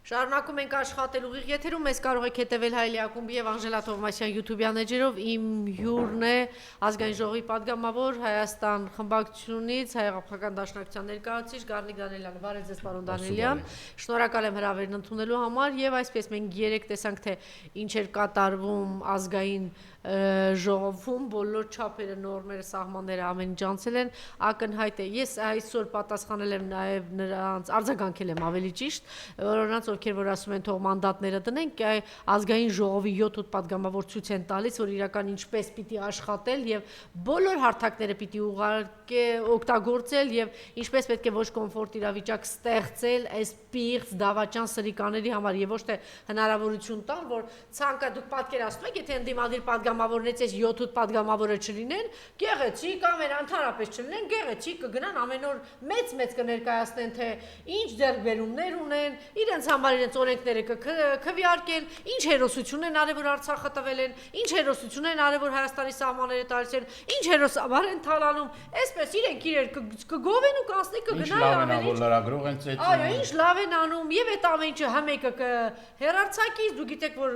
Շարունակում ենք աշխատել ուղիղ եթերում, մեզ կարող եք հետևել Հայլի ակումբի եւ Անժելա Թովմասյան YouTube-յան էջերով, իմ հյուրն է ազգային ժողովի падգամավոր Հայաստան խմբակցությունից, Հայ-Աղափական դաշնակցության ներկայացուցիչ Գառնիկ Դանիելյանը, բարև ձեզ պարոն Դանիելյան, շնորհակալ եմ հրավերն ընդունելու համար եւ այսպես մենք երեք տեսանք թե ինչ էր կատարվում ազգային ժողովում, բոլոր չափերը, նորմերը, սահմանները ամեն ինչ անցել են, ակնհայտ է։ Ես այսօր պատասխանել եմ նաև նրանց, արձագանքել եմ ավելի ճիշտ, որոնց ովքեր որ ասում են թող մանդատները դնենք, ազգային ժողովի 7-8 падգամավոր ցույց են տալիս, որ իրական ինչպես պիտի աշխատել եւ բոլոր հարթակները պիտի օգտագործել եւ ինչպես պետք է ոչ կոմֆորտ իրավիճակ ստեղծել այս պիղծ դավաճան սրիկաների համար եւ ոչ թե հնարավորություն տալ, որ ցանկա դուք պատկերացնում եք, եթե ընդդիմադիր падգամավորներից այս 7-8 падգամավորը չլինեն, գեղեցիկ ամեն ընդհանրապես չլինեն, գեղեցիկ կգնան ամեն օր մեծ կներկայացնեն, թե ինչ ձեռքբերումներ ունեն, իրենց համար իրենց օրենքները կքվեարկեն, ինչ հերոսություն են արել, որ Արցախը տվել են, ինչ հերոսություն են արել, որ Հայաստանի սահմանները տարել են, ինչ հերոսաբար են թալանում, այսպես իրենք իրեր կգովեն ու կանցնի կգնան ամեն ինչ։ Լրագրող են ծեծում։ Այո, ինչ լավ են անում եւ այդ ամեն ինչը հմեկը կհերարցակի, դուք գիտեք, որ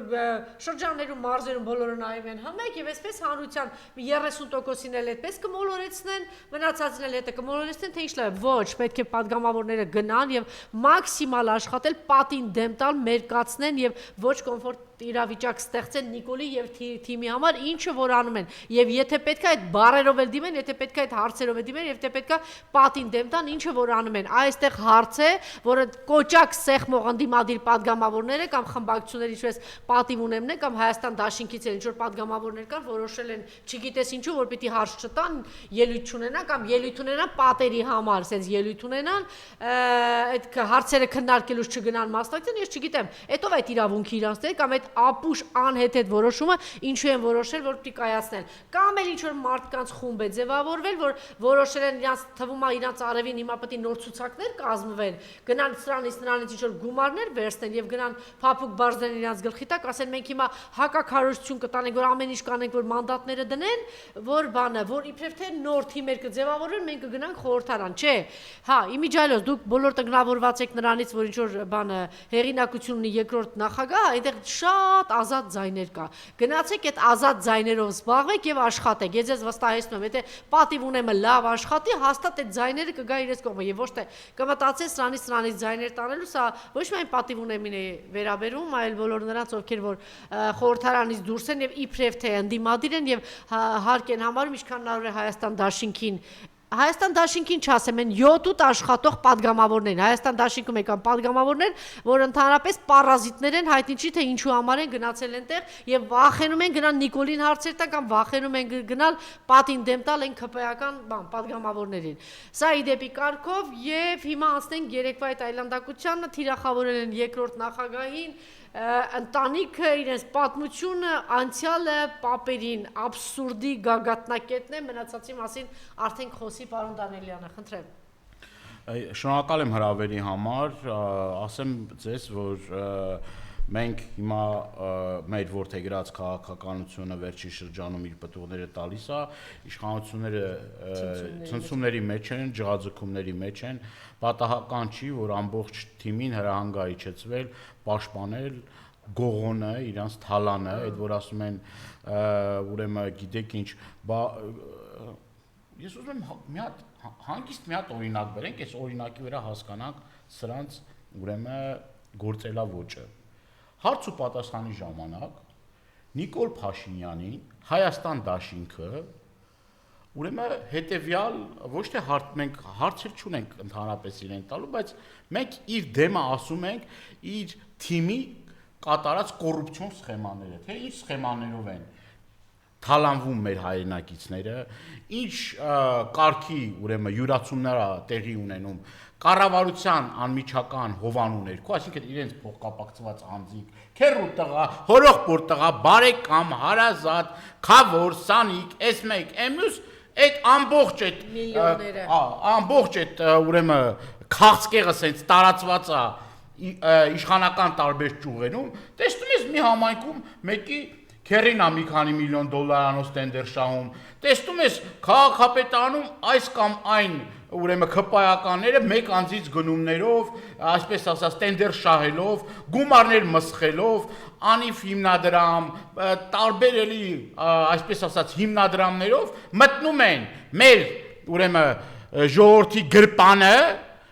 շրջաններում, մարզերում բոլորը նայում են հմեք եւ այսպես հանրության 30%-ին էլ այդպես կմոլորեցնեն, մնացածին էլ հետը կմոլորեցնեն, թե ինչ լավ, ոչ, պետք է падգամավորները գնան եւ մաքսիմալ աշխատել, պատին դեմ տալ, մերկացնեն եւ ոչ կոմֆորտ իրավիճակ ստեղծեն Նիկոլի եւ թիմի համար, ինչը որ անում են։ Եվ եթե պետք է այդ բարերով էլ դիմեն, եթե պետք է այդ հարցերով էլ դիմեն, եւ եթե պետք է պատին դեմ տան, ինչը որ անում են։ Այստեղ հարց է, որը կոճակ սեղմող ընդդիմադիր падգամավորները կամ խմբակցություններ, ինչպես պատիվ ունեմն է, կամ Հայաստան դաշինքից էլ ինչ որ падգամավորներ կան, որոշել են, չգիտես ինչու, որ պիտի հարց չտան, ելույթ չունենան կամ ելույթ ունենան պատերի համար, ասենց ելույթ ունենան, այդ հարցերը քննարկելուց չգնան մասնակցեն, ես չգիտեմ, հետո այդ իրավունքի իրանց դեր կամ այդ ապուշ անհեթեթ որոշումը ինչու են որոշել, որ պիտի կայացնեն, կամ էլ ինչ որ մարդկանց խումբ է ձևավորվել, որ որոշել են իրանց թվում է իրանց արևին հիմա պետք է նոր ցուցակներ կազմվեն, գնան սրանից նրանից ինչ որ գումարներ վերցնեն եւ գնան փափուկ բարձրեն իրանց գլխի տակ, ասեն մենք հիմա հակակարողություն կտանենք, որ ամեն ինչ կանենք, որ մանդատները դնեն, որ բանը, որ իբրև թե նոր թիմեր կձևավորեն, մենք կգնանք խորհրդարան, չէ։ Հա, իմիջիայլոց դուք բոլոր տգնավորված եք նրանից, որ ինչ որ բանը հեղինակություն ունի երկրորդ նախագահ, այնտեղ շատ ազատ ձայներ կա։ Գնացեք այդ ազատ ձայներով զբաղվեք եւ աշխատեք։ Ես ձեզ վստահեցնում եմ, եթե պատիվ ունեմը լավ աշխատի, հաստատ այդ ձայները կգա իրենց կողմը եւ ոչ թե կմտածես սրանից ձայներ տանելու, սա ոչ միայն պատիվ ունեմին է վերաբերվում, այլ բոլոր նրանց, ովքեր որ խորհրդարանից դուրս են եւ իբրև թե ընդդիմադիր են եւ հարկ են համարում, ինչքան հնարավոր է Հայաստան դաշինքին Հայաստան դաշինքին չասեմ, են 7-8 աշխատող падգամավորներ, Հայաստան դաշինքում եկան падգամավորներ, որ ընդհանրապես պարազիտներ են, հայտնի չի թե ինչու համար են գնացել այնտեղ եւ վախենում են գնալ Նիկոլին հարցեր տան կամ վախենում են գնալ պատին դեմ տալ այն ԿՊ-ական падգամավորներին։ Սա ի դեպի կարգով եւ հիմա անցնենք երեկվա այդ այլանդակությանը, թիրախավորել են երկրորդ նախագահին ընտանիքը իրենց պատմությունը անցյալը պապերին աբսուրդի գագաթնակետն է մնացածի մասին արդեն խոսի պարոն Դանիելյանը, խնդրեմ։ Շնորհակալ եմ հրավերի համար, ասեմ ձեզ, որ մենք հիմա մեր որդեգրած քաղաքականությունը վերջի շրջանում իր պտուղները տալիս է, իշխանությունները ցնցումների մեջ են, ջղաձգումների մեջ են, պատահական չի, որ ամբողջ թիմին հրահանգ է իջեցվել, պաշտպանել գողոնը, իրանց թալանը, այդ որ ասում են, ուրեմն գիտեք ինչ, ես ուզում եմ մի հատ հանգիստ մի հատ օրինակ բերենք, այս օրինակի վրա հասկանանք սրանց ուրեմն գործելավոճը։ Հարց ու պատասխանի ժամանակ Նիկոլ Փաշինյանին Հայաստան դաշինքը ուրեմն հետեւյալ ոչ թե մենք հարցեր չունենք ընդհանրապես իրեն տալու, բայց մենք իր դեմը ասում ենք իր թիմի կատարած կոռուպցիոն սխեմաները, թե ինչ սխեմաներով են թալանվում մեր հայրենակիցները, ինչ կարգի ուրեմն յուրացումներ տեղի ունենում կառավարության անմիջական հովանուներքու, այսինքն իրենց փոխկապակցված անձիկ, քերու տղա, հորողբոր տղա, բարեկամ, հարազատ, խավոր, սանիկ, S1, M+, այդ ամբողջ այդ միլիոնները, ամբողջ այդ ուրեմն քաղցկեղը սենց տարածված է իշխանական տարբեր ճյուղերում, տեսնում ես մի համայնքում մեկի քերին ա մի քանի միլիոն դոլարանոց տենդեր շահում։ Տեսնում ես քաղաքապետարանում այս կամ այն ուրեմն քպայականները մեկ անձից գնումներով, այսպես ասած, տենդեր շահելով, գումարներ մսխելով, անիվ հիմնադրամ, տարբեր էլի, այսպես ասած, հիմնադրամներով մտնում են մեր ուրեմն ժողովրդի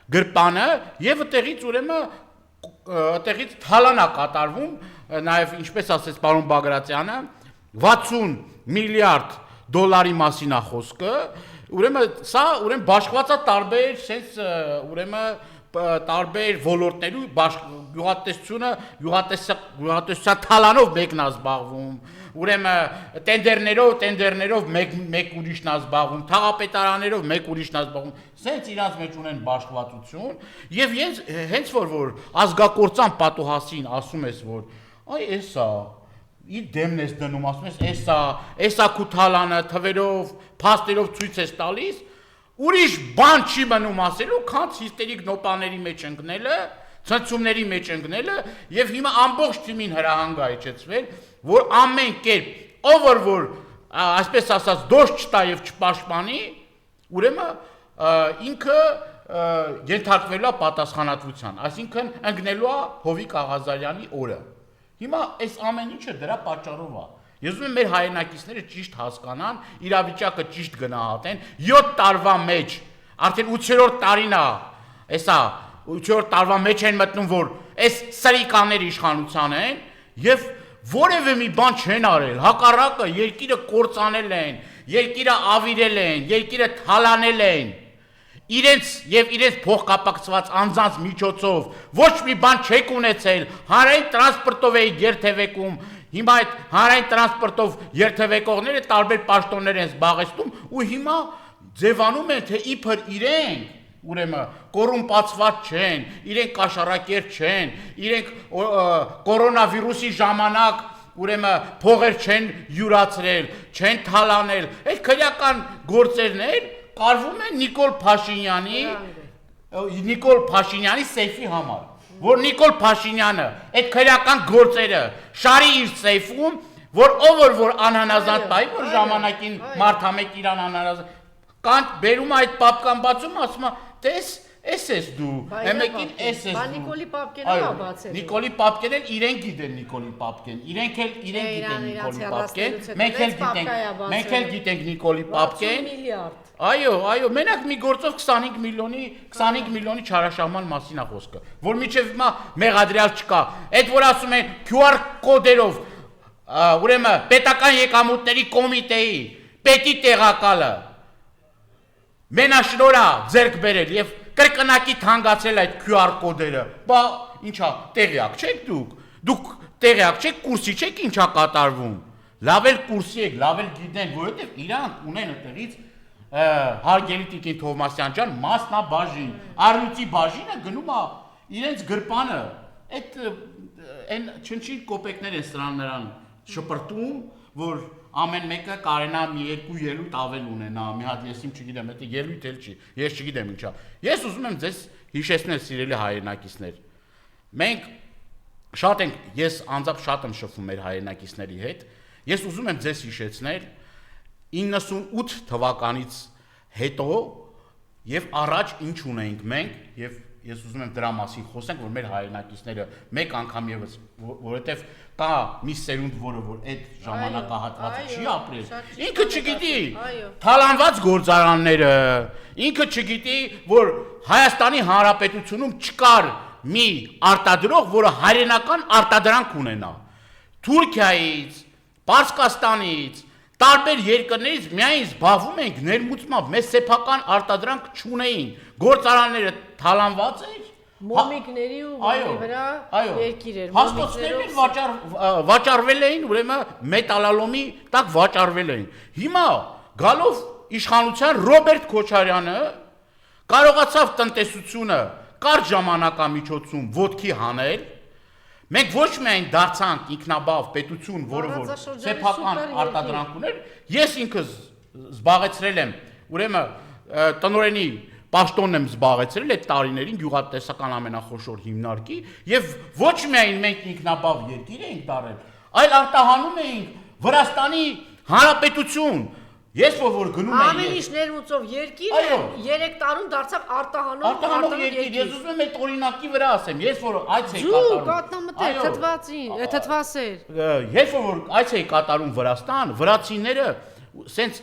գրպանը եւ այդտեղից ուրեմն այդտեղից թալան է կատարվում, նաեւ ինչպես ասեց պարոն Բագրատյանը, 60 միլիարդ դոլարի մասին է խոսքը, ուրեմն սա ուրեմն բաշխված է տարբեր sense ուրեմն տարբեր ոլորտներու գյուղատնտեսության թալանով մեկն է զբաղվում, ուրեմն տենդերներով մեկ ուրիշն է զբաղվում, թաղապետարաններով մեկ ուրիշն է զբաղվում, sense իրանց մեջ ունեն բաշխվածություն եւ հենց որ ազգակործան պատոհասին ասում ես որ այ էսա իր դեմն ես դնում, ասում ես էսա քու թալանը թվերով, փաստերով ցույց ես տալիս, ուրիշ բան չի մնում ասելու, քան հիստերիկ նոպաների մեջ ընկնելը, ցնցումների մեջ ընկնելը եւ հիմա ամբողջ թիմին հրահանգ է իջեցվել, որ ամեն կերպ ով որ այսպես ասած դոշ չտա եւ չպաշտպանի, ուրեմն ինքը ենթարկվելու է պատասխանատվության, այսինքն ընկնելու է Հովիկ Աղազարյանի օրը։ Հիմա այս ամեն ինչը դրա պատճառով է։ Ես ուզում եմ մեր հայրենակիցները ճիշտ հասկանան, իրավիճակը ճիշտ գնահատեն, 7 տարվա մեջ, արդեն 8-րդ տարին է, էսա 8-րդ տարվա մեջ են մտնում, որ այս սրիկաներ իշխանության են եւ որևէ մի բան չեն արել, հակառակը երկիրը կործանել են, երկիրը ավիրել են, երկիրը թալանել են։ Իրենց փոխկապակցված անձանց միջոցով ոչ մի բան չեք ունեցել, հանրային տրանսպորտով էի երթևեկում, հիմա այդ հանրային տրանսպորտով երթևեկողները տարբեր պաշտոններ են զբաղեցնում ու հիմա ձևանում են թե իբր իրենք ուրեմն կոռումպացված չեն, իրենք կաշառակեր չեն, իրենք կորոնավիրուսի ժամանակ ուրեմն փողեր չեն յուրացրել, չեն թալանել, այդ քրեական գործերներ կարվում է Նիկոլ Փաշինյանի սեյֆի համար, որ Նիկոլ Փաշինյանը այդ քրեական գործերը շարի իր սեյֆում, որ որ անհանազանդ բայ, որ ժամանակին մարդամեկ իրան անհանազանդ, կան բերում այդ պապկան բացում, ասում է, տես, ես դու, մեկին ես դու։ Բա Նիկոլի պապկենը ա բացել։ Նիկոլի պապկեն իրենք գիտեն Նիկոլի պապկեն, իրենք գիտեն Նիկոլի պապկեն, մենք էլ գիտենք Նիկոլի պապկեն։ Այո, մենակ մի գործով 25 միլիոնի չարաշահման մասին է խոսքը, որ մինչև հիմա մեղադրյալ չկա։ Այդ որ ասում են QR կոդերով, ուրեմն պետական եկամուտների կոմիտեի պետի տեղակալը մենաշնորհ է ձեռք բերել եւ կրկնակի թանկացել այդ QR կոդերը։ Բա ինչա, տեղյակ չեք դուք տեղյակ չեք, կուրսի չեք ինչա կատարվում։ Լավ էլ կուրսի եք, լավ էլ գիտեն, որովհետեւ իրանք ունեն այդտեղից հարգելի Տիկին Թովմասյան ջան, մասնաբաժին, առյուծի բաժինը գնում է իրենց գրպանը, այդ այն չնչին կոպեկներ են սրան նրան շպրտում, որ ամեն մեկը կարենա մի երկու ելույթ ավել ունենա, մի հատ ես չգիտեմ, դա ելույթ էլ չի, ես չգիտեմ ինչա։ Ես ուզում եմ ձեզ հիշեցնել, սիրելի հայրենակիցներ, մենք շատ ենք, ես անձամբ շատ եմ շփվում մեր հայրենակիցների հետ, ես ուզում եմ ձեզ հիշեցնել 98 թվականից հետո եւ առաջ ինչ ունեինք մենք եւ ես ուզում եմ դրա մասին խոսենք, որ մեր հայրենակիցները մեկ անգամ եւս, որովհետեւ կա մի սերունդ, որը որ այդ ժամանակահատվածը չի ապրել, ինքը չգիտի թալանված գործարանները, ինքը չգիտի, որ Հայաստանի Հանրապետությունում չկար մի արտադրող, որը հայրենական արտադրանք ունենա։ Թուրքիայից, Պարսկաստանից, տարբեր երկրներից միայն զբաղվում ենք ներմուծմամբ, մեզ սեփական արտադրանք չունեին, գործարանները թալանված էր, մոմիկների ու վանի վրա երկիր էր, հաստոցներն վաճառվել էին, ուրեմն մետալալոմի տակ վաճառվել էին։ Հիմա գալով իշխանության Ռոբերտ Քոչարյանը կարողացավ տնտեսությունը կարճ ժամանակամիջոցում ոտքի հանել։ Մենք ոչ միայն դարձանք ինքնաբավ պետություն, որը որ սեփական արտադրանք ուներ, ես ինքս զբաղեցրել եմ, ուրեմն տնօրենի պաշտոնն եմ զբաղեցրել այդ տարիներին գյուղատնտեսական ամենախոշոր հիմնարկի եւ ոչ միայն մենք ինքնաբավ երկիր էինք դարել, այլ արտահանում էինք Վրաստանի Հանրապետություն։ Ես որ գնում եմ ամեն ինչ ներմուծով երկիրը 3 տարում դարձավ արտահանող երկիր։ Ես ուզում եմ այդ օրինակի վրա ասեմ, ես որ այց էի կատարում։ թթվասեր։ Ես որ այց էի կատարում Վրաստան, վրացիները սենց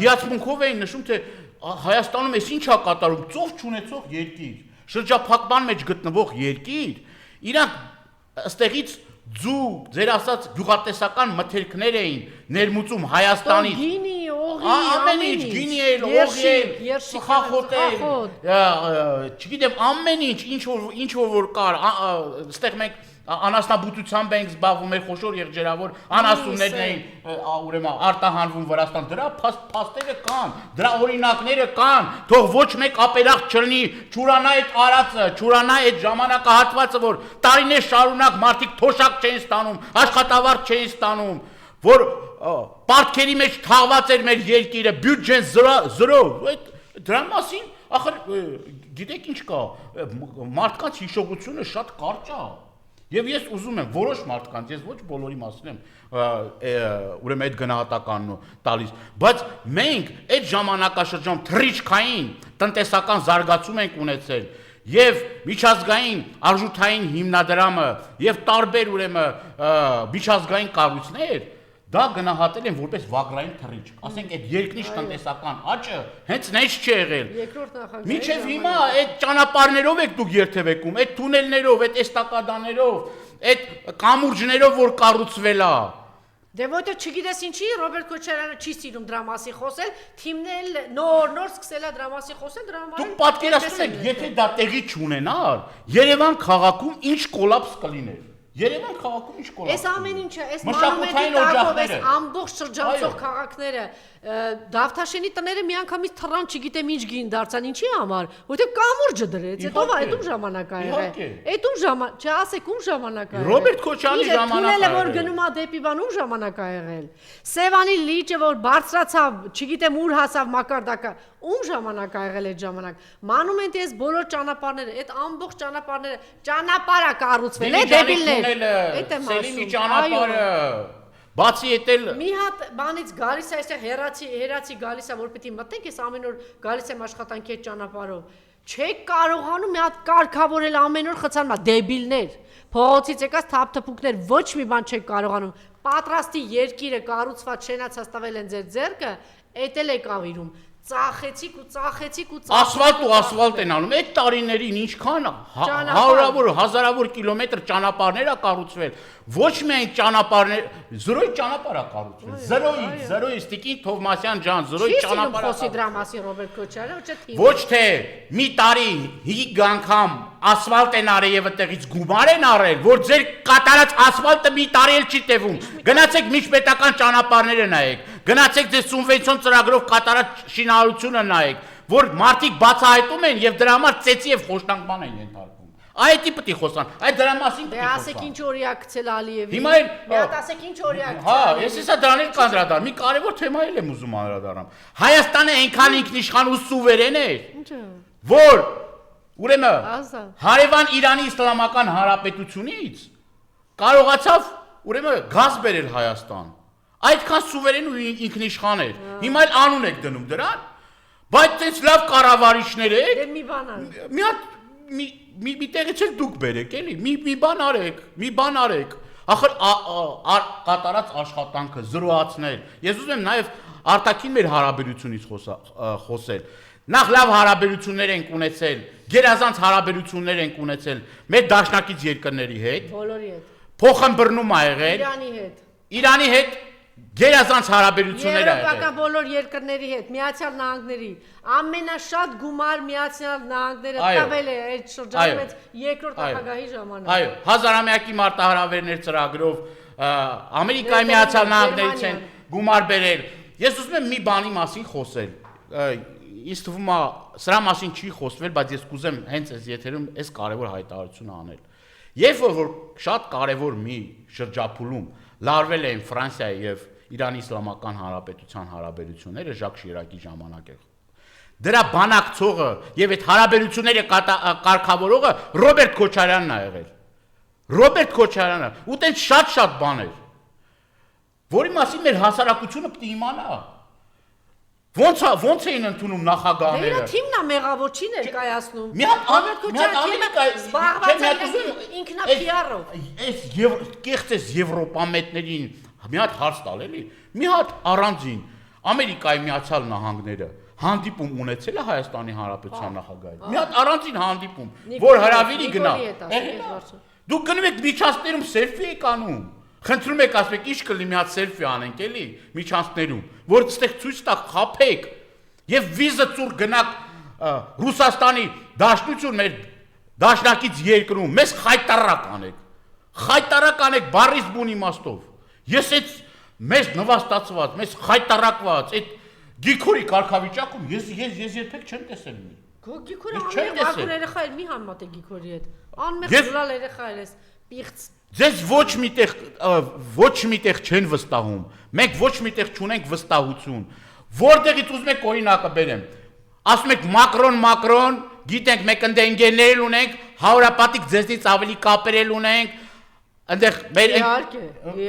հիացմունքով էին նշում, թե Հայաստանում էս ինչ է կատարում, ծով չունեցող երկիր, շրջափակման մեջ գտնվող երկիր, իրանք ըստեղից ձու, ձեր ասած գյուղատնտեսական մթերքներ էին ներմուծում Հայաստանից։ Գինի, օղի, ամեն ինչ, գինի էր, օղի էր, ծխախոտ էր, չգիտեմ, ամեն ինչ որ կար, այստեղ մենք անասնաբուծությամբ ենք զբաղվում, մեր խոշոր եղջերավոր անասուններն էին, ուրեմն արտահանվում Վրաստան, դրա փաստերը կան, դրա օրինակները կան, թող ոչ մեկ ապերախտ չլինի, չուրանա այդ արածը, չուրանա այդ ժամանակահատվածը, որ տարիներ շարունակ մարդիկ թոշակ չէին ստանում, աշխատավարձ չէին ստանում, որ պարտքերի մեջ թաղված էր մեր երկիրը, բյուջեն զրո, դրա մասին, ախր գիտեք ինչ կա, մարդկանց հիշողությունը շատ կարճ է։ Եվ ես ուզում եմ որոշ մարդկանց, ես ոչ բոլորի մասին եմ ուրեմն այդ գնահատականն տալիս, բայց մենք այդ ժամանակաշրջանում թռիչքային տնտեսական զարգացում ենք ունեցել եւ միջազգային արժութային հիմնադրամը եւ տարբեր ուրեմն միջազգային կառույցներ դա գնահատել են որպես վագրային թռիչք, ասենք այդ երկնիշ տնտեսական աճը հենց նենց չի եղել։ Մինչև հիմա այդ ճանապարհներով եք դուք երթևեկում, այդ թունելներով, այդ էստակադաներով, այդ կամուրջներով, որ կառուցվել է։ Դե որտե չգիտես ինչի Ռոբերտ Քոչարյանը չի սիրում դրա մասի խոսել, թիմնել նոր սկսել է դրա մասի խոսել, դրա համար դուք պատկերացնում եք, եթե դա տեղի չունենար, Երևան քաղաքում ինչ կոլապս կլիներ։ Երևան քաղաքում ինչ կոլապս։ Այս ամեն ինչը, այս մանումենտի տակով, այս ամբողջ շրջանցող քաղաքները, Դավթաշենի տները միանգամից թռան, չգիտեմ ինչ գին դարձան, ինչի համար, որտեղ կամուրջը դրեց, հետո այդ ում ժամանակ ա եղել։ Այդ ում ժամանակ, չասեք ում ժամանակ ա եղել։ Ռոբերտ Քոչարյանի ժամանակ ա եղել։ Թունելը որ գնում ա դեպի բան ում ժամանակ ա եղել։ Սևանի լիճը որ բարձրացավ, չգիտեմ ուր հասավ մակարդակը, ում ժամանակ ա եղել այդ ժամանակ։ Մանումենտի այս բոլոր ճանապարհները, այդ ամբողջ ճանապարհը կառուցվել է դեպիլներ։ Այդ է Սելիմի ճանապարհը։ Բացի էտել մի հատ բանից գալիս է այստեղ հերացի գալիս է որ պիտի մտնենք ես ամեն օր գալիս եմ աշխատանքի այդ ճանապարհով չեք կարողանում մի հատ կարգավորել ամեն օր խցանում ա դեբիլներ փողոցից եկած թափթփուկներ ոչ մի բան չեք կարողանում պատրաստի երկիրը կառուցված շենացած տվել են ձեր ձեռքը էտել եք ավիրում ծախեցիք ասֆալտ են անում այդ տարիներին ինչքան հարյուրավոր հազարավոր կիլոմետր ճանապարհներ ա կառուցվել ոչ միայն ճանապարհներ զրոյի ճանապարհ ա կառուցվել զրոյի Տիկին Թովմասյան ջան զրոյի ճանապարհ ա խոսի դրա մասին Ռոբերտ Քոչարյանը ոչ թե մի տարի 5 անգամ ասֆալտ են արել եւ այդտեղից գումար են արել որ ձեր կատարած ասֆալտը մի տարի էլ չի տևում գնացեք միջպետական ճանապարհները նայեք գնացեք ձեր սուբվենցիոն ծրագրով կատարած շինարարությունը նայեք որ մարդիկ բացահայտում են եւ դրա համար ծեծի եւ խոշտանգման են ենթարկվում այդի պիտի խոսան այդ դրա մասին պիտի խոսան դե ասեք ինչ օրիակ գցել Ալիևի հիմա մի հատ ասեք ինչ օրիակ գցել հա ես հեսա դրանից կանդրադառնամ մի կարևոր թեմա եմ ուզում անդրադառնամ Հայաստանը այնքան ինքնիշխան ու սուվերեն է ինչը որ ուրեմն հարևան Իրանի Իսլամական Հանրապետությունից կարողացավ ուրեմն գազ բերել Հայաստան այդքան սուվերեն ու ինքնիշխան էր հիմա էլ անուն եք դնում դրան բայց այս լավ կառավարիչներ եք դե մի բան ան մի հատ մի տեղից էլ դուք բերեք էլի մի բան արեք ախր կատարած աշխատանքը զրոացնել ես ուզում եմ նաև արտաքին մեր հարաբերությունից խոսել նախ լավ հարաբերություններ ենք ունեցել գերազանց հարաբերություններ ենք ունեցել մեր դաշնակից երկրների հետ բոլորի հետ փոխըմբռնում ա եղել Իրանի հետ գերազանց հարաբերություններ ա եղել Եվրոպական բոլոր երկրների հետ Միացյալ Նահանգների ամենաշատ գումար Միացյալ Նահանգները տվել է այդ շրջանում այդ երկրորդ նախագահի ժամանակ այո հազարամյակի մարտահրավերներ ծրագրով Ամերիկայի Միացյալ Նահանգներից են գումար բերել ես ուզում եմ մի բանի մասին խոսել ինձ թվում է սրա մասին չի խոսվել բայց ես կուզեմ հենց այս եթերում այս կարևոր հայտարարությունը անել երբ որ շատ կարևոր մի շրջափուլում լարվել էին Ֆրանսիայի եւ Իրանի Իսլամական Հանրապետության հարաբերությունները Ժակ Շիրակի ժամանակ է դրա բանակցողը եւ այդ հարաբերությունները կարգավորողը Ռոբերտ Քոչարյանն ա եղել Ռոբերտ Քոչարյանը ու տենց շատ բաներ որի մասին մեր հասարակությունը պետք է իմանա։ Ոնց էին ընդունում նախագահները։ Դե իր թիմն է մեղավոր չի ներկայացնում։ Մի հատ զբաղված է ինքնապիարով։ Այս կեղծ էս եվրոպամետներին մի հատ հարց տալ էլի։ Մի հատ առանձին Ամերիկայի Միացյալ Նահանգները հանդիպում ունեցել է Հայաստանի Հանրապետության նախագահի։ Մի հատ առանձին հանդիպում, որ հրավիրի գնա։ Դուք գնում եք միջանցքներում սելֆի եք անում։ Խնդրում եք ասեք ինչ կլինի մի հատ սելֆի անենք էլի միջանցքներում, որ այստեղ ցույց տակ խափեք եւ վիզը ծուր գնաք Ռուսաստանի Դաշնություն մեր դաշնակից երկրում, մեզ խայտարակ անեք բարիս բուն իմաստով։ Ես այդ մեզ նվաստացված, մեզ խայտարակված այդ Գիքորի կարգավիճակում ես երբեք չեմ տեսել մի։ Գիքորը ամեն երեխա էլ մի համեմատ է Գիքորի հետ։ Անմեղ զուլալ երեխա էլ էս պիղծ։ Ձեզ ոչ միտեղ չեն վստահում։ Մենք ոչ միտեղ չունենք վստահություն։ Որտեղից ուզում եք օրինակը բերեմ։ Ասում եք Մակրոն, գիտենք մենք ընդ ընկերներ ունենք, հարապատիկ ձեզնից ավելի կապերել ունենք։ Այնտեղ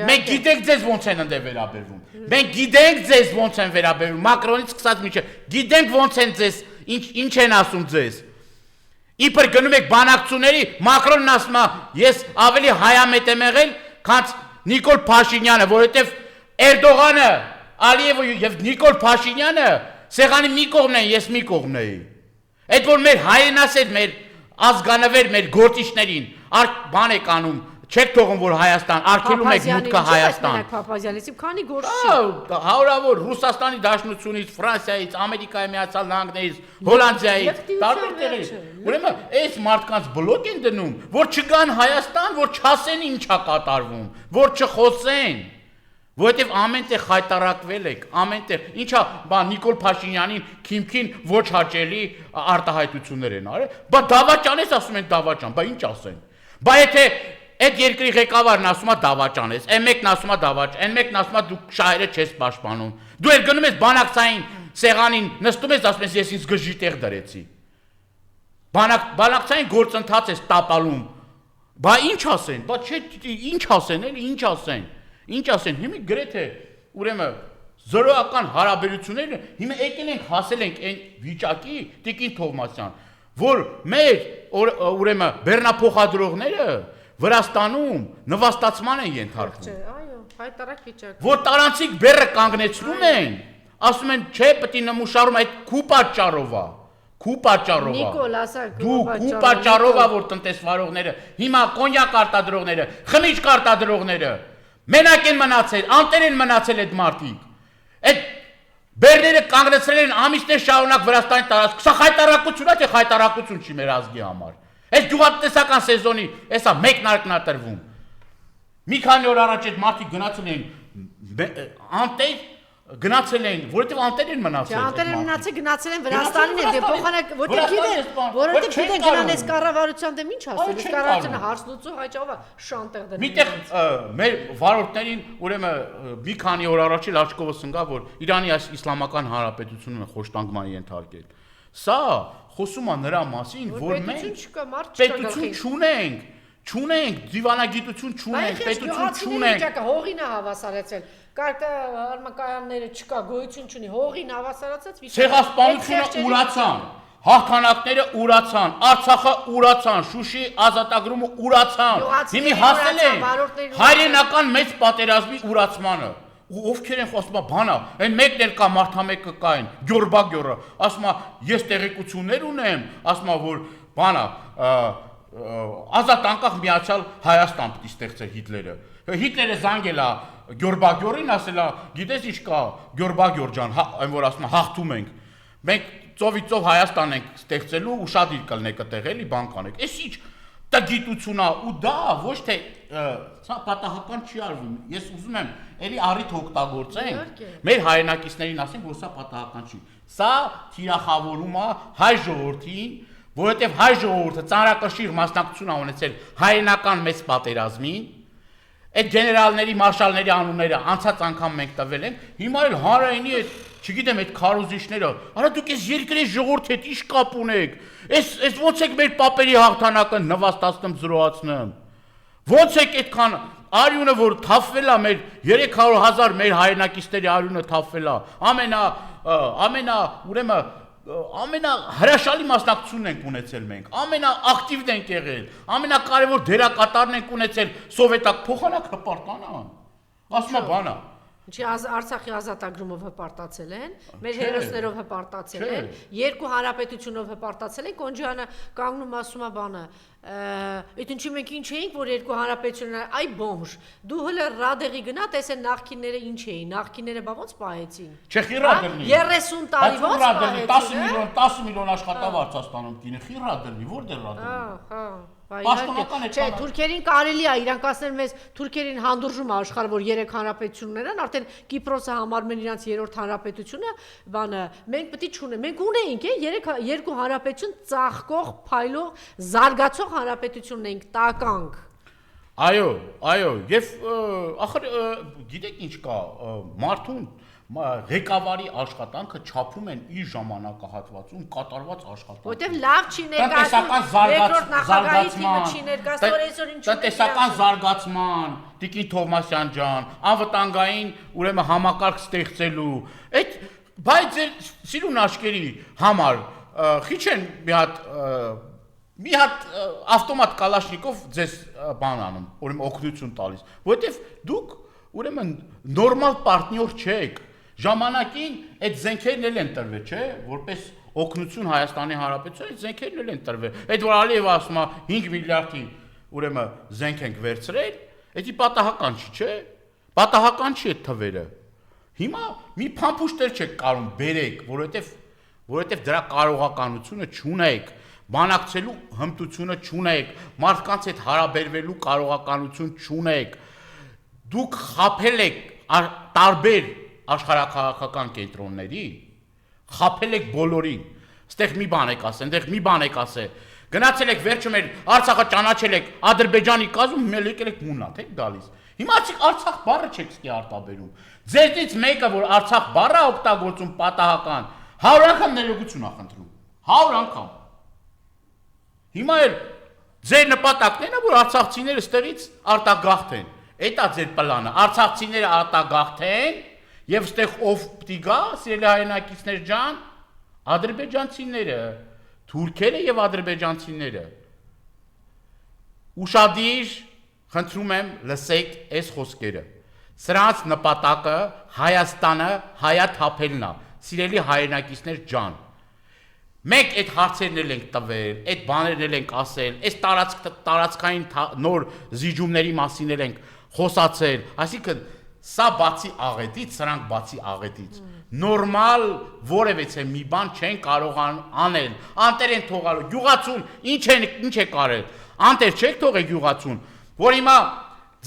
մենք գիտենք ձեզ ոնց են ընդ վերաբերվում։ Մենք գիտենք ձեզ ոնց են վերաբերվում։ Մակրոնից սկսած միջը գիտենք ոնց են ձեզ, ինչ են ասում ձեզ։ Իբր գնում եք բանակցությունների, Մակրոնն ասում է, ես ավելի հայամետ եմ եղել, քան Նիկոլ Փաշինյանը, որովհետև Էրդողանը, Ալիևը եւ Նիկոլ Փաշինյանը սեղանի մի կողմն են, ես մի կողմն էի։ Այդ որ մեր հայրենասեր, մեր ազգանվեր, մեր գործիչներին բան եք անում, չեք թողում որ Հայաստան, արգելում եք մուտքը Հայաստան։ Փափազյանից քանի գործիչ։ Հարյուրավոր Ռուսաստանի Դաշնությունից, Ֆրանսիայից, Ամերիկայի Միացյալ Նահանգներից, Հոլանդիայից, տարբեր տեղերից։ Ուրեմն այս մարդկանց բլոկ են դնում, որ չգան Հայաստան, որ չասեն ինչա կատարվում, որ չխոսեն։ Որովհետև ամեն տեղ խայտարակվել եք, ամեն տեղ, ինչա, Նիկոլ Փաշինյանին քիմքին ոչ հաճելի արտահայտություններ են արել, բա դավաճան ես ասում են դավաճան, բա ինչ ասեն։ Բա եթե այդ երկրի ղեկավարն ասում է դավաճան ես, այն մեկն ասում է դավաճան, այն մեկն ասում է դու շահերը չես պաշտպանում։ Դու էլ գնում ես բանակցային սեղանին, նստում ես ասում ես ես ինձ գժի տեղ դրեցի։ Բանակցային գործընթաց ես տապալում։ Բա ինչ ասեն, բա չէ, ինչ ասեն, էլի ինչ ասեն։ Ինչ ասեն, հիմա գրեթե ուրեմն զրոյական հարաբերությունները հիմա եկել ենք հասել ենք այն վիճակի Տիկին Թովմասյան, որ մեր ուրեմն բեռնափոխադրողները Վրաստանում նվաստացման են ենթարկվում։ Այո, հայտարարակ վիճակ։ Որ տարանցիկ բեռը կանգնեցնում են, ասում են, չէ, պետք է նմուշարում այդ քու պատճառով։ Նիկոլ, ասա, քու պատճառով որ տնտեսվարողները, հիմա կոնյակ արտադրողները, խմիչք արտադրողները մենակ են մնացել, անտեր են մնացել այդ մարդիկ։ Այդ բերները կանգնեցրել են ամիսներ շարունակ Վրաստանի տարածք։ Սա խայտարակություն է, թե խայտարակություն չի մեր ազգի համար։ Այս գյուղատնտեսական սեզոնի, էսա մեկնարկն է տրվում։ Մի քանի օր առաջ այդ մարդիկ գնացել են անտեր գնացել են, որովհետև անտեր են մնացել։ Անտեր են մնացել, գնացել են Վրաստանին է, դե փոխանակ, որովհետև գիտեն գնանես կառավարության դեմ ինչ ասել, կառավարությունը հարց լուծող այճով շանտեղ դրել։ Միտեղ մեր վարորդներին ուրեմն մի քանի օր առաջ էլ աչքովս ընկա, որ Իրանի Իսլամական Հանրապետությունը խոշտանգման ենթարկել։ Սա խոսում է նրա մասին, որ մենք պետություն չունենք, դիվանագիտություն չունենք, պետություն չունենք։ Հողին է հավասարեցել։ Կարգարմակայանները չկա, գոյություն չունի, հողին հավասարացած վիճակը։ Ցեղասպանությունը урացան, հաղթանակները урացան, Արցախը урացան, Շուշի ազատագրումը урացան։ Հիմա հասել են հայրենական մեծ պատերազմի урացմանը։ Ու ովքեր են խոսում բանա, այն մեկն էլ կա մարդամեկը կային, Գյորբագյորը, ասում է ես տեղեկություններ ունեմ, ասում է որ բանա ազատ անկախ միացյալ Հայաստան պիտի ստեղծեր Հիտլերը։ Հիտլերը զանգել է Գյորբագյորին, ասել է, գիտես ինչ կա, Գյորբագյոր ջան, այն որ ասում է հաղթում ենք։ Մենք ծովից Հայաստան ենք ստեղծելու ու շատ իր կլնեք այդտեղ էլի բան կանեք։ Էս ինչ տգիտություն է ու դա ոչ թե սա պատահական չի արվում։ Ես ուզում եմ էլի առիթ օգտագործենք, մեր հայրենակիցներին ասենք, որ սա պատահական չի։ Սա թիրախավորում է հայ ժողովրդին, որովհետև հայ ժողովուրդը ծանրակշիռ մասնակցություն է ունեցել հայրենական մեծ պատերազմին, այդ գեներալների, մարշալների անունները անցած անգամ մենք տվել ենք, հիմա էլ հանրայինի այդ, չգիտեմ, այդ քարոզիչները, արա դուք այս երկրի ժողովրդի հետ ինչ կապ ունեք, այս ոնց եք մեր պապերի հաղթանակը նվաստացնում, զրոացնում, Ոնց է այդքան արյունը որ թափվել է մեր 300,000 մեր հայրենակիցների արյունը թափվել է ուրեմն ամենահրաշալի մասնակցությունն ենք ունեցել մենք, ամենաակտիվն ենք եղել, ամենակարևոր դերակատարն ենք ունեցել սովետակ փոխանակ հպարտանան, ասում է բանա։ Ինչի Արցախի ազատագրումով հպարտացել են, մեր հերոսներով հպարտացել են, երկու հանրապետությունով հպարտացել են, Կոնջյանը կանգնում ասում է բանը, այդ ինչի մենք ինչ էինք, որ երկու հանրապետությունները, այ բոմժ, դու հələ ռադեղի գնա, տեսեն նախկինները ինչ էին, նախկինները բա ոնց պահեցին։ Չէ, խիռադրնի։ 30 տարի ոնց պահեցին։ 10 միլիոն աշխատավարձ ստանում կինը, խիռադրնի, որտեղ ռադրնի։ Չէ, թուրքերին կարելի է իրանք ասել մեզ թուրքերին հանդուրժում է աշխարհը, որ 3 հանրապետություններ են, արդեն Կիպրոսը համարում են իրանց 3-րդ հանրապետությունը, բանը մենք պետք է չունենք, մենք ունեինք, երկու հանրապետություն ծաղկող, փայլող, զարգացող հանրապետությունն ենք, տականք։ Այո, եւ ախր գիտեք ինչ կա, մարդուն ղեկավարի աշխատանքը չափում են իր ժամանակահատվածում կատարված աշխատանքը։ Որտեվ լավ չի ներկայացնում, երկրորդ նախագահի թիմը չի ներկայացնում, այսօր ինչ տնտեսական զարգացման, Տիկին Թովմասյան ջան, անվտանգային ուրեմն համակարգ ստեղծելու, այդ բայց ձեր սիրուն աշկերի համար քիչ են մի հատ ավտոմատ կալաշնիկով ձեզ բան անում, ուրեմն օգնություն տալիս, որտեվ դուք ուրեմն նորմալ պարտնյոր չեք։ Ժամանակին այդ զենքերն էլ են տրվել, չէ, որպես օգնություն Հայաստանի Հանրապետության, այդ զենքերն էլ են տրվել։ Այդ որ Ալիևը ասում է 5 միլիարդի ուրեմն զենք ենք վերցրել, դա պատահական չի, չէ։ Պատահական չի այդ թվերը։ Հիմա մի փամփուշտեր չեք կարող բերեք, որովհետև դրա կարողականությունը չունեք, բանակցելու հմտությունը չունեք, մարդկանց հետ հարաբերվելու կարողականություն չունեք։ Դուք խաբել եք տարբեր աշխարհաքաղաքական կենտրոնների, խաբել եք բոլորին, ստեղ մի բան եք ասել, այնտեղ մի բան եք ասել, գնացել եք վերջում եք Արցախը ճանաչել եք Ադրբեջանի կազմում, մեկ եկել եք մունատ եք գալիս։ Հիմա Արցախ բառը չեք սկի արտաբերում։ Ձերից մեկը որ Արցախ բառը օգտագործում պատահական, 100 անգամ ներողություն ա խնդրում, 100 անգամ։ Հիմա էլ ձեր նպատակն է, որ արցախցիները ստեղից արտագաղթեն։ Էտա ձեր պլանը, արցախցիները արտագաղթեն եւ ստեղ ով պիտի գա, սիրելի հայրենակիցներ ջան, ադրբեջանցիները, թուրքերը եւ ադրբեջանցիները։ Ուշադիր, խնդրում եմ, լսեք այս խոսքերը։ Սրանց նպատակը Հայաստանը հայաթափելն է, սիրելի հայրենակիցներ ջան։ Մենք այդ հարցերն էլ ենք տվել, այդ բաներն էլ ենք ասել, այս տարածքային նոր զիջումների մասին էլ ենք խոսացել, այսինքն սա բացի աղետից, սրանք բացի աղետից։ Նորմալ որևէ մի բան չեն կարող անել, անտեր են թողալու, գյուղացուն ինչ է կարել, անտեր չեք թողել գյուղացուն, որ հիմա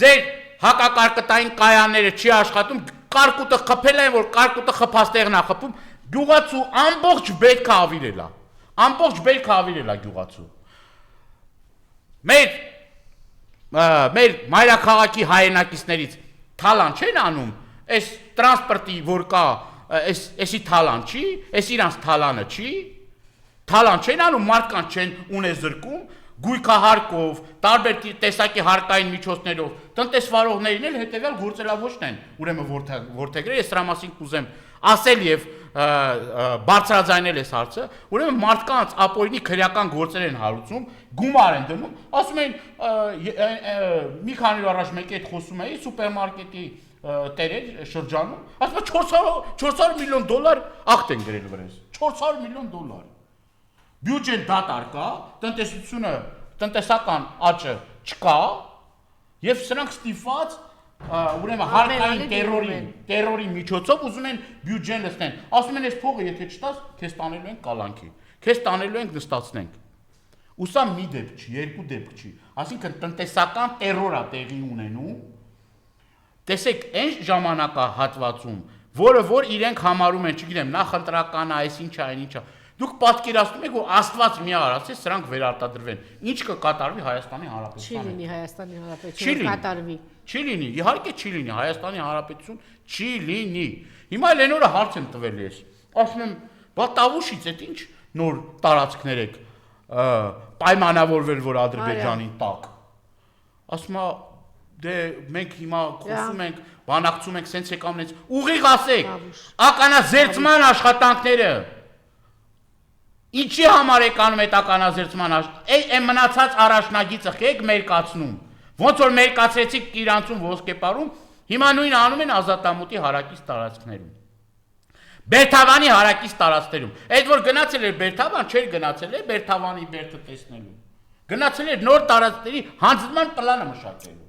ձեր հակակարկտային կայանները չի աշխատում, կարկուտը խփել են, որ կարկուտը խփաստեղն է խփում, գյուղացու ամբողջ բերքը ավիրել է գյուղացու։ Մեր մայրաքաղաքի հայրենակիցներից թալան չեն անում, այս տրանսպորտի որ կա, էսի թալան չի, էս իրանց թալանը չի, թալան չեն անում, մարդկանց չեն ունեզրկում, գույքահարկով, տարբեր տեսակի հարկային միջոցներով, տնտեսվարողներին էլ հետևյալ գործելավոճն են, ուրեմն որդեգրել, ես դրա մասին կուզեմ ասել եւ բարձրաձայնել այս հարցը, ուրեմն մարդկանց ապօրինի քրեական գործեր են հարուցում, գումար են դնում, ասում են մի քանի օր առաջ մեկի հետ խոսում էի սուպերմարկետի տերեր շրջանում, ասում է $400 միլիոն ակտ են գրել վրես, $400 միլիոն։ Բյուջեն դատար կա, տնտեսական աճը չկա, եւ սրանք ստիպված ուրեմն հարկային տերորի միջոցով ուզում են բյուջեն լցնեն։ Ասում են, այս փողը եթե չտաս, քեզ տանելու ենք կալանքի, քեզ տանելու ենք նստացնենք։ Ու սա մի դեպք չի, երկու դեպք չի։ Այսինքն տնտեսական տերոր է տեղի ունենում։ Տեսեք, այն ժամանակահատվածում, որ իրենք համարում են, չգիտեմ, նախընտրական է, այս ինչ է, այն ինչ է։ Դուք պատկերացնում եք, որ Աստված մի արածի սրանք վերարտադրվեն։ Ինչ կկատարվի Հայաստանի Հանրապետության։ Չի լինի Հայաստանի Հանրապետություն կատարվի։ Չի լինի, իհարկե չի լինի, Հայաստանի Հանրապետություն չի լինի։ Հիմա էլ այն օրը հարց եմ տվել ես։ Ասում եմ, բա Տավուշից այդ ինչ նոր տարածքներ եք պայմանավորվել, որ Ադրբեջանին տակ։ ասում է դե մենք հիմա խոսում ենք, բանակցում ենք, սենց եկամ նենց ուղիղ ասեք, ականազերծման աշխատանքները ինչի համար եք անում այդ ականազերծման այն մնացած առաջնագիծը եք մերկացնում, ոնց որ մերկացրեցիք իրանցում ոսկեպարում, հիմա նույնը անում են ազատամուտի հարակից տարածքներում, Բերթավանի հարակից տարածքներում, այդ որ գնացել էր Բերթավան, չէր գնացել էր Բերթավանի բերդը տեսնելու, գնացել էր նոր տարածքների հանձնման պլանը մշակելու,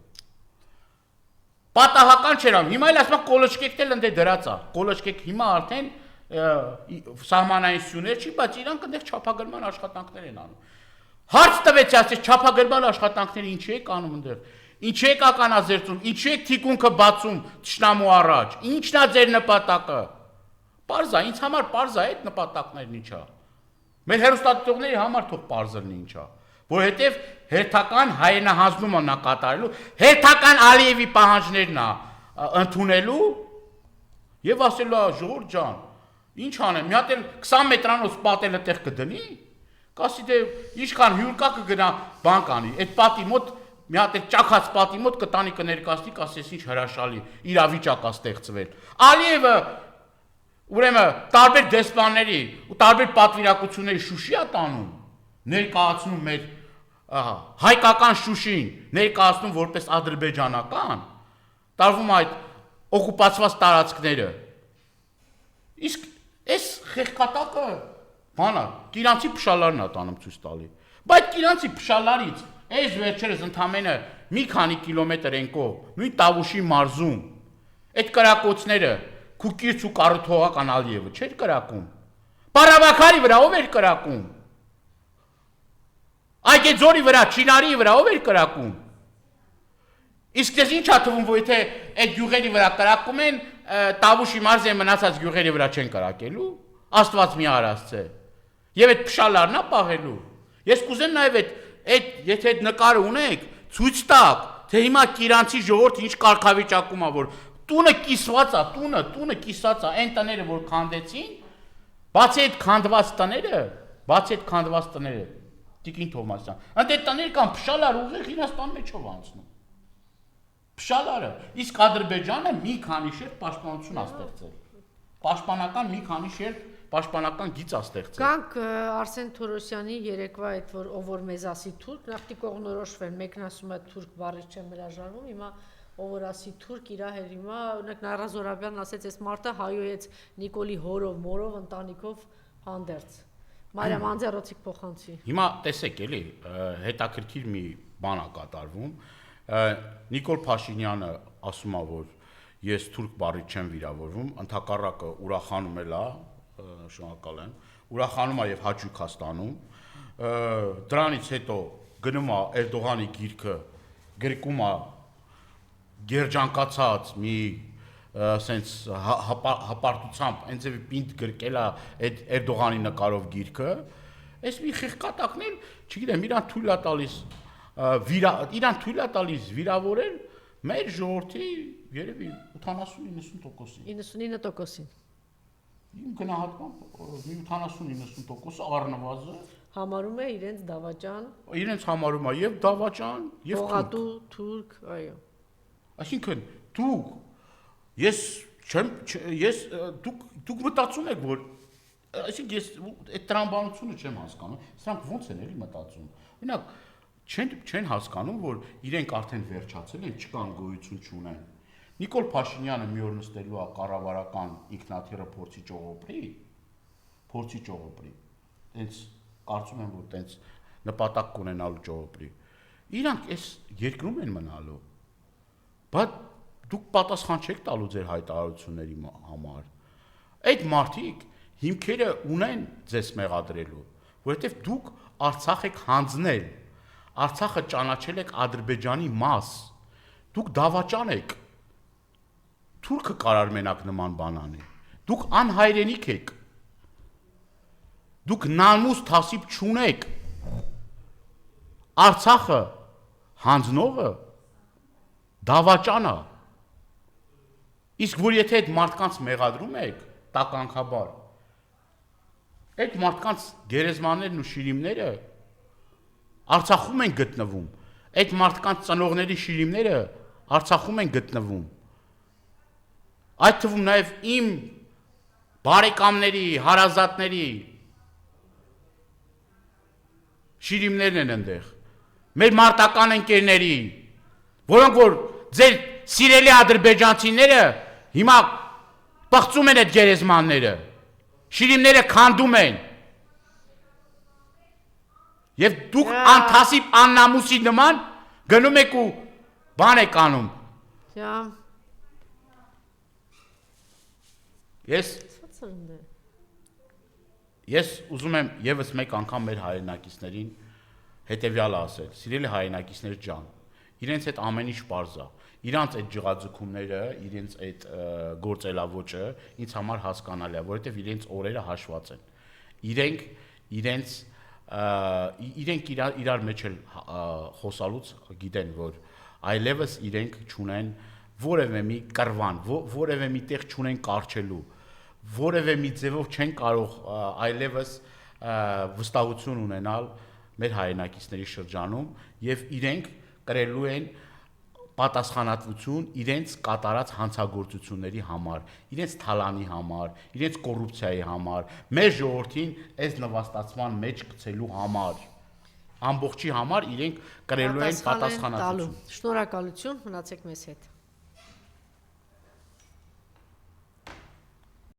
պատահական չէր անում, հիմա էլ ասում է կոլոչկեկն էլ ընդ դրած է, կոլոչկեք հիմա արդեն սահմանային սյուներ չի, բայց իրանք այնտեղ չափագրման աշխատանքներ են անում։ Հարց տվեցի, ասես չափագրման աշխատանքները ինչի եք անում այնտեղ, ինչի եք ականազերծում, ինչի եք թիկունքը բացում թշնամու առաջ, ինչն է ձեր նպատակը։ Պարզ է, ինձ համար պարզ է այդ նպատակներն ինչա։ Մեր հեռուստադիտողների համար թող պարզ լինի ինչա, որովհետև հերթական հայրենահանձնումը նա կատարելու, հերթական Ալիևի պահանջներն է ընդունելու եւ ասելու ժողովուրդ ջան, ինչ անեմ, մի հատ էլ 20 մետրանոց պատելը տեղ կդնի, կասի դե ինչքան հյուր կա կգնա բան կանի, այդ պատի մոտ մի հատ էլ ճաքած պատի մոտ կտանի կներկայացնի, կասես ինչ հրաշալի իրավիճակ է ստեղծվել։ Ալիևը ուրեմն տարբեր դեսպանների ու տարբեր պատվիրակությունների Շուշի է տանում, ներկայացնում մեր հայկական Շուշին, ներկայացնում որպես ադրբեջանական, տարվում այդ օկուպացված տարածքները։ Իսկ այս խեղկատակը բանա, Կիրանցի փշալարն է տանում ցույց տալի։ Բայց Կիրանցի փշալարից այս վերջերս ընդամենը մի քանի կիլոմետր են կողմ, նույն Տավուշի մարզում, այդ կրակոցները Քուկիրց ու կառուցողական Ալիևը չէր կրակում։ Պարավաքարի վրա ով էր կրակում։ Այգեձորի վրա, Չինարի վրա ով էր կրակում։ Իսկ դες ինչ է թվում, որ եթե այդ գյուղերի վրա կրակում են, Տավուշի մարզի մնացած գյուղերի վրա չեն կրակելու, Աստված մի արածце։ Եվ այդ փշալարն է պահելու։ Ես կուզեմ նաև այդ եթե այդ նկարը ունեք, ցույց տակ, թե հիմա Կիրանցի ժողովուրդը ինչ կարգավիճակում է, որ տունը կիսված է, տունը կիսած է, այն տները որ քանդեցին, բացի այդ քանդված տները, Տիկին Թովմասյան, այդ տները կան փշալար ուղիղ Իրաստան մեջով անցնում։ Փշալարը, իսկ Ադրբեջանը մի քանի շերտ պաշտպանություն է ստեղծել։ Պաշտպանական մի քանի շերտ պաշտպանական գիծ է ստեղծել։ Կանք Արսեն Թորոսյանի երեկվա այդ որ ով որ մեզ ասի թուրք, նախտի կողնորոշվեն, մեկն ասում է թուրք բառից չեմ հրաժարվում, հիմա ով որ ասի թուրք իրա հետ հիմա օրինակ Նայրա Զորաբյանն ասեց այս մարտը հայոյեց Նիկոլի հորով, մորով, ընտանիքով հանդերձ։ Մարիամ Անձեռոցիկ փոխանցի։ Հիմա տեսեք էլի, հետաքրքիր մի բան է կատարվում։ Նիկոլ Փաշինյանը ասում է, որ ես թուրք բառից չեմ վիրավորվում, ընդհակառակը ուրախանում էլ է, շնորհակալ եմ, ուրախանում է եւ հաճույք է ստանում։ Դրանից հետո գնում է Էրդողանի գիրքը, գրկում է գերջանկացած մի սենց հապարտությամբ այնձևի պինդ գրկել է այդ Էրդողանի նկարով գիրքը, այս մի խեղկատակն էլ, չգիտեմ, իրան թույլ է տալիս վիրավորել մեր ժողովրդի երևի 80-90%-ին։ 99%-ին։ Իմ գնահատմամբ մի 80-90%-ը առնվազն համարում է իրենց դավաճան։ Իրենց համարում է եւ դավաճան, եւ Ողատու, թուրք, այո։ Այսինքն դուք մտածում եք, որ այսինքն ես այդ տրամաբանությունը չեմ հասկանում, սրանք ոնց են էլի մտածում։ Օրինակ չեն հասկանում, որ իրենք արդեն վերջացել են, չկան գոյություն չունեն։ Նիկոլ Փաշինյանը մի օր նստելու է կառավարական ինքնաթիռը փորձի ճողոպրի։ Տենց կարծում եմ, որ տենց նպատակ կունենալու ճողոպրի։ Իրանք այս երկրում են մնալու։ Բայց դուք պատասխան չեք տալու ձեր հայտարարությունների համար։ Այդ մարդիկ հիմքերը ունեն ձեզ մեղադրելու, որովհետև դուք Արցախ եք հանձնել, Արցախը ճանաչել եք Ադրբեջանի մաս, դուք դավաճան եք, թուրքը կարար մենակ նման բան անի, դուք անհայրենիք եք, դուք նամուս թասիբ չունեք, Արցախը հանձնողը դավաճան է, իսկ որ եթե այդ մարդկանց մեղադրում եք, տականքաբար, այդ մարդկանց գերեզմաններն ու շիրիմները Արցախում են գտնվում, այդ մարդկանց ծնողների շիրիմները Արցախում են գտնվում։ Այդ թվում նաև իմ բարեկամների, հարազատների շիրիմներն են այնտեղ։ Մեր մարտական ընկերների, որոնք որ ձեր սիրելի ադրբեջանցիները հիմա պղծում են այդ գերեզմանները, շիրիմները քանդում են։ Եվ դուք անթասիբ աննամուսի նման գնում եք ու բան եք անում։ Ես ուզում եմ եւս մեկ անգամ մեր հայրենակիցներին հետեւյալը ասել. սիրելի հայրենակիցներ ջան, իրենց այդ ամեն ինչ պարզ է։ Իրանց այդ ջղաձգումները, իրենց այդ գործելավոճը ինձ համար հասկանալի է, որովհետեւ իրենց օրերը հաշված են։ Իրենք իրար մեջ էլ խոսալուց գիտեն, որ այլևս իրենք չունեն որևէ մի կռվան, որևէ մի տեղ չունեն կարճելու, որևէ մի ձևով չեն կարող այլևս վստահություն ունենալ մեր հայրենակիցների շրջանում եւ իրենք կրելու են պատասխանատվություն իրենց կատարած հանցագործությունների համար, իրենց թալանի համար, իրենց կոռուպցիայի համար, մեր ժողովրդին այս նվաստացման մեջ գցելու համար, ամբողջի համար իրենք կրելու են պատասխանատվություն։ Շնորհակալություն, մնացեք մեզ հետ։